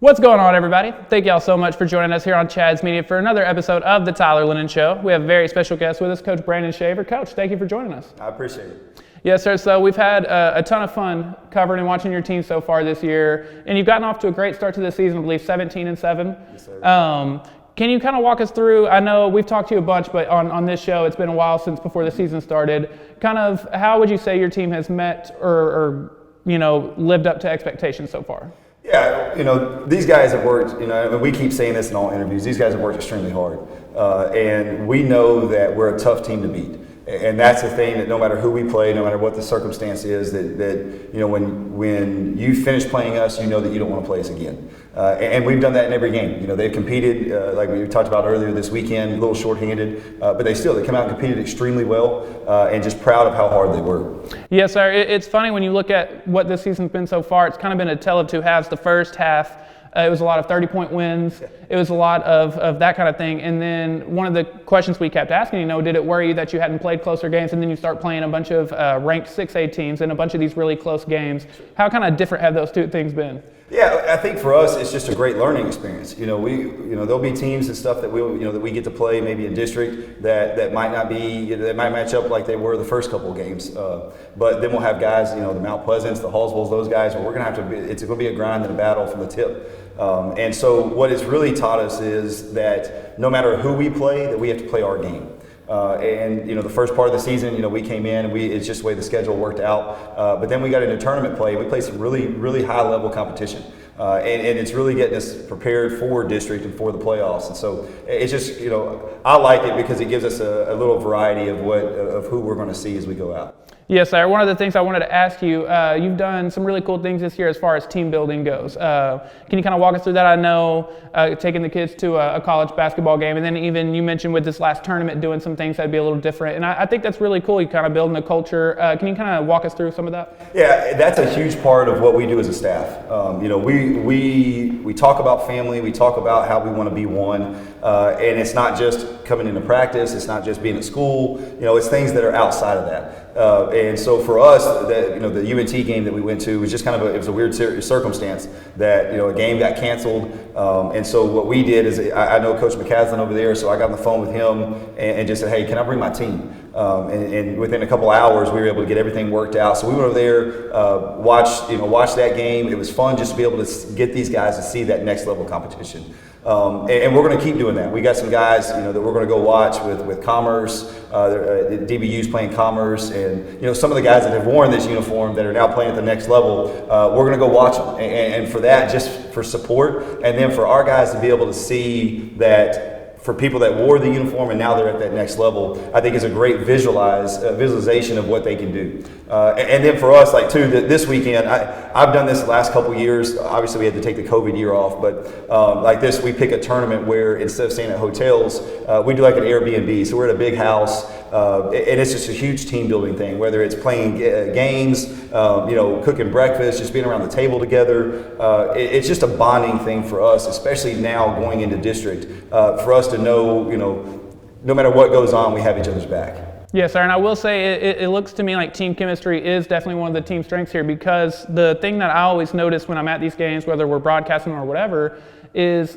What's going on, everybody? Thank y'all so much for joining us here on Chad's Media for another episode of the Tyler Lennon Show. We have a very special guest with us, Coach Brandon Shaver. Coach, thank you for joining us. I appreciate it. Yes, sir. So we've had a ton of fun covering and watching your team so far this year, and you've gotten off to a great start to the season. I believe 17-7. Yes, sir. Can you kind of walk us through? I know we've talked to you a bunch, but on this show, it's been a while since before the season started. Kind of, how would you say your team has met or lived up to expectations so far? Yeah, these guys have worked, and we keep saying this in all interviews, these guys have worked extremely hard. And we know that we're a tough team to beat. And that's the thing, that no matter who we play, no matter what the circumstance is, that when you finish playing us, you know that you don't want to play us again. And we've done that in every game. They've competed, like we talked about earlier this weekend, a little shorthanded, but they come out and competed extremely well, and just proud of how hard they worked. Yes, sir. It's funny when you look at what this season's been so far. It's kind of been a tale of two halves. The first half, it was a lot of 30-point wins. It was a lot of that kind of thing. And then one of the questions we kept asking, did it worry you that you hadn't played closer games, and then you start playing a bunch of ranked 6A teams and a bunch of these really close games? How kind of different have those two things been? Yeah, I think for us it's just a great learning experience. There'll be teams and stuff that we get to play maybe in district that might not be, that might match up like they were the first couple of games. But then we'll have guys, the Mount Pleasants, the Hallsvilles, those guys. Where we're gonna have to be, it's gonna be a grind and a battle from the tip. And so what it's really taught us is that no matter who we play, that we have to play our game. And the first part of the season, we came in, it's just the way the schedule worked out. But then we got into tournament play. We played some really, really high level competition. And it's really getting us prepared for district and for the playoffs. And so it's just, I like it because it gives us a little variety of who we're going to see as we go out. Yes, sir. One of the things I wanted to ask you, you've done some really cool things this year as far as team building goes. Can you kind of walk us through that? I know taking the kids to a college basketball game, and then even you mentioned with this last tournament doing some things that'd be a little different. And I think that's really cool. You kind of building a culture. Can you kind of walk us through some of that? Yeah, that's a huge part of what we do as a staff. We talk about family. We talk about how we want to be one. And it's not just coming into practice. It's not just being at school. It's things that are outside of that. And so for us, the UNT game that we went to was just kind of it was a weird circumstance that a game got canceled. And so what we did is I know Coach McCaslin over there, so I got on the phone with him and just said, hey, can I bring my team? And within a couple hours, we were able to get everything worked out. So we went over there, watched that game. It was fun just to be able to get these guys to see that next level competition. And we're going to keep doing that. We got some guys, that we're going to go watch with Commerce. DBU's playing Commerce, and some of the guys that have worn this uniform that are now playing at the next level. We're going to go watch them, and for that, just for support, and then for our guys to be able to see that. For people that wore the uniform and now they're at that next level, I think is a great visualization of what they can do. And then for us, this weekend, I've done this the last couple of years. Obviously, we had to take the COVID year off, but like this, we pick a tournament where instead of staying at hotels, we do like an Airbnb. So we're at a big house, and it's just a huge team building thing. Whether it's playing games, cooking breakfast, just being around the table together, it's just a bonding thing for us, especially now going into district, for us to know, no matter what goes on, we have each other's back. Yes, sir, and I will say it looks to me like team chemistry is definitely one of the team strengths here, because the thing that I always notice when I'm at these games, whether we're broadcasting or whatever, is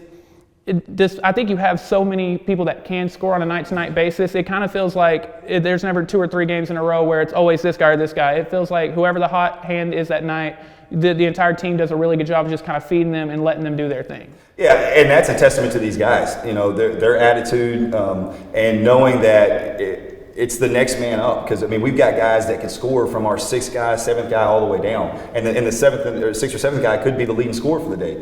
I think you have so many people that can score on a night-to-night basis. It kind of feels like there's never 2 or 3 games in a row where it's always this guy or this guy. It feels like whoever the hot hand is that night, the entire team does a really good job of just kind of feeding them and letting them do their thing. Yeah, and that's a testament to these guys. Their attitude, and knowing that it's the next man up. Because we've got guys that can score from our 6th guy, 7th guy all the way down, and the 7th or 6th or 7th guy could be the leading scorer for the day.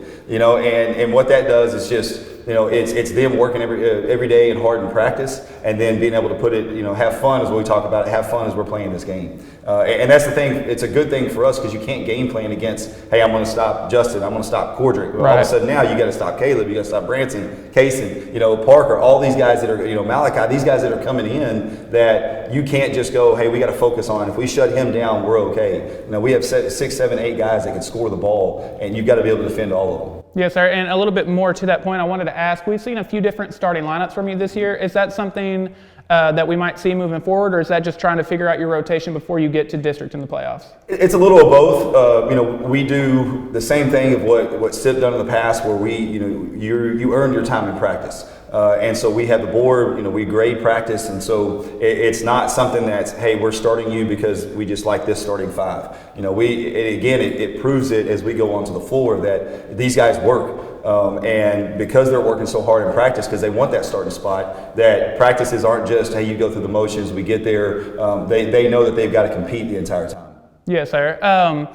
And what that does is just it's them working every day and hard in practice, and then being able to put it, have fun is what we talk about. Have fun as we're playing this game. And that's the thing. It's a good thing for us because you can't game plan against, hey, I'm going to stop Justin, I'm going to stop Cordrick. Right. All of a sudden now you got to stop Caleb, you got to stop Branson, Kaysen, Parker, all these guys that are, Malachi, these guys that are coming in that you can't just go, hey, we got to focus on. If we shut him down, we're okay. We have 6, 7, 8 guys that can score the ball, and you've got to be able to defend all of them. Yes, sir. And a little bit more to that point, I wanted to ask, we've seen a few different starting lineups from you this year. Is that something that we might see moving forward, or is that just trying to figure out your rotation before you get to district in the playoffs? It's a little of both. We do the same thing of what SIP done in the past, where you earned your time in practice. And so we have the board, we grade practice, and so it's not something that's, hey, we're starting you because we just like this starting five. It proves it as we go onto the floor that these guys work. And because they're working so hard in practice, because they want that starting spot, that practices aren't just, hey, you go through the motions, we get there. They know that they've got to compete the entire time. Yes, sir.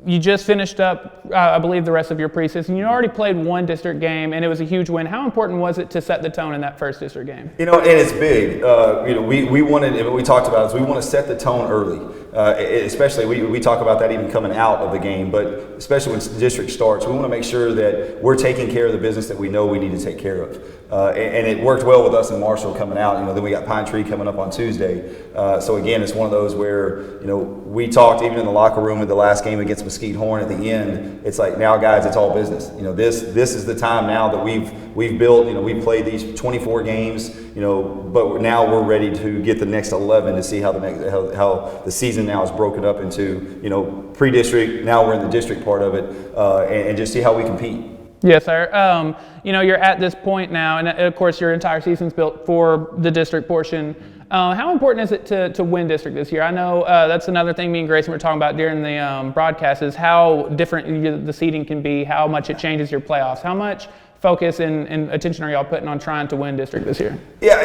You just finished up, I believe, the rest of your preseason. You already played one district game, and it was a huge win. How important was it to set the tone in that first district game? And it's big. We wanted, and what we talked about is we want to set the tone early. Especially, we talk about that even coming out of the game, but especially when the district starts, we want to make sure that we're taking care of the business that we know we need to take care of. And it worked well with us in Marshall coming out. Then we got Pine Tree coming up on Tuesday. So again, it's one of those where we talked even in the locker room at the last game against Mesquite Horn at the end. It's like, now guys, it's all business. This is the time now that we've built. We've played these 24 games. But now we're ready to get the next 11 to see how the season now is broken up into pre-district. Now we're in the district part of it, and just see how we compete. Yes, sir. You're at this point now, and of course your entire season's built for the district portion. How important is it to win district this year? I know that's another thing me and Grayson were talking about during the broadcast, is how different the seeding can be, how much it changes your playoffs, how much focus and attention are y'all putting on trying to win district this year? Yeah,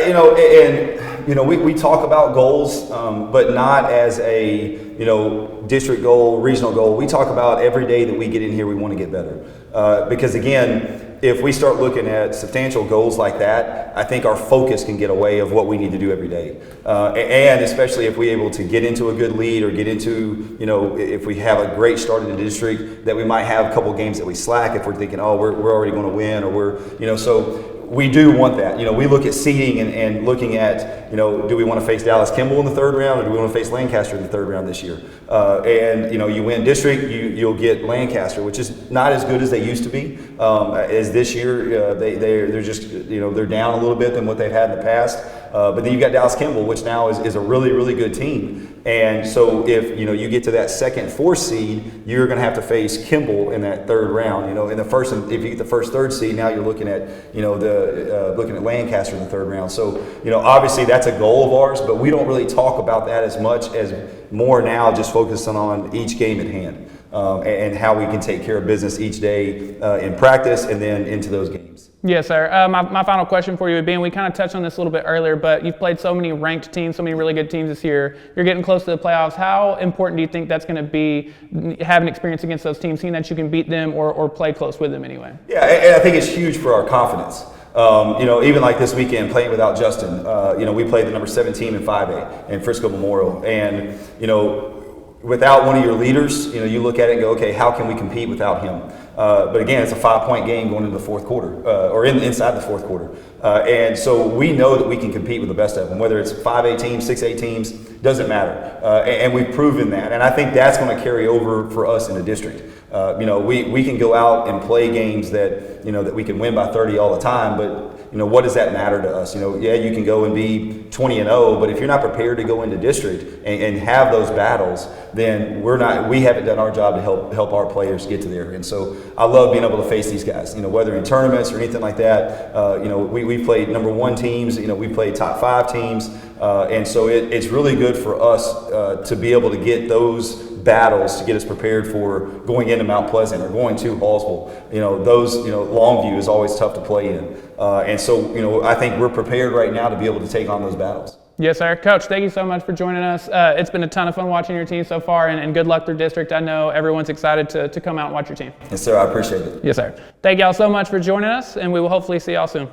we talk about goals, but not as a district goal, regional goal. We talk about every day that we get in here, we want to get better. Because again, if we start looking at substantial goals like that, I think our focus can get away of what we need to do every day. And especially if we're able to get into a good lead, or get into, if we have a great start in the district, that we might have a couple of games that we slack if we're thinking, oh, we're already going to win, or so we do want that. We look at seeding and looking at, do we want to face Dallas Kimball in the third round, or do we want to face Lancaster in the third round this year? And you win district, you'll get Lancaster, which is not as good as they used to be. As this year, they're just, they're down a little bit than what they've had in the past. But then you've got Dallas Kimball, which now is a really, really good team. And so if you get to that second, fourth seed, you're going to have to face Kimball in that third round. In the first, if you get the first, third seed, now you're looking at looking at Lancaster in the third round. So obviously that's a goal of ours, but we don't really talk about that as much, as more now just focusing on each game at hand, and how we can take care of business each day in practice and then into those games. Yes, sir. My final question for you would be, and we kind of touched on this a little bit earlier, but you've played so many ranked teams, so many really good teams this year. You're getting close to the playoffs. How important do you think that's going to be, having experience against those teams, seeing that you can beat them or play close with them anyway? Yeah, and I think it's huge for our confidence. Even like this weekend, playing without Justin, we played the number 7 team in 5A in Frisco Memorial, and without one of your leaders, you look at it and go, okay, how can we compete without him? But again, it's a 5-point game going into the fourth quarter, or inside the fourth quarter. And so we know that we can compete with the best of them, whether it's 5A teams, 6A teams, doesn't matter. And we've proven that. And I think that's going to carry over for us in the district. We can go out and play games that, that we can win by 30 all the time, but what does that matter to us? Yeah, you can go and be 20-0, but if you're not prepared to go into district and have those battles, then we haven't done our job to help our players get to there. And so I love being able to face these guys, whether in tournaments or anything like that. We played number 1 teams, we played top 5 teams. And so it's really good for us to be able to get those battles to get us prepared for going into Mount Pleasant or going to Hallsville. Longview is always tough to play in. And so, I think we're prepared right now to be able to take on those battles. Yes, sir. Coach, thank you so much for joining us. It's been a ton of fun watching your team so far, and good luck through district. I know everyone's excited to come out and watch your team. Yes, sir. I appreciate it. Yes, sir. Thank y'all so much for joining us, and we will hopefully see y'all soon.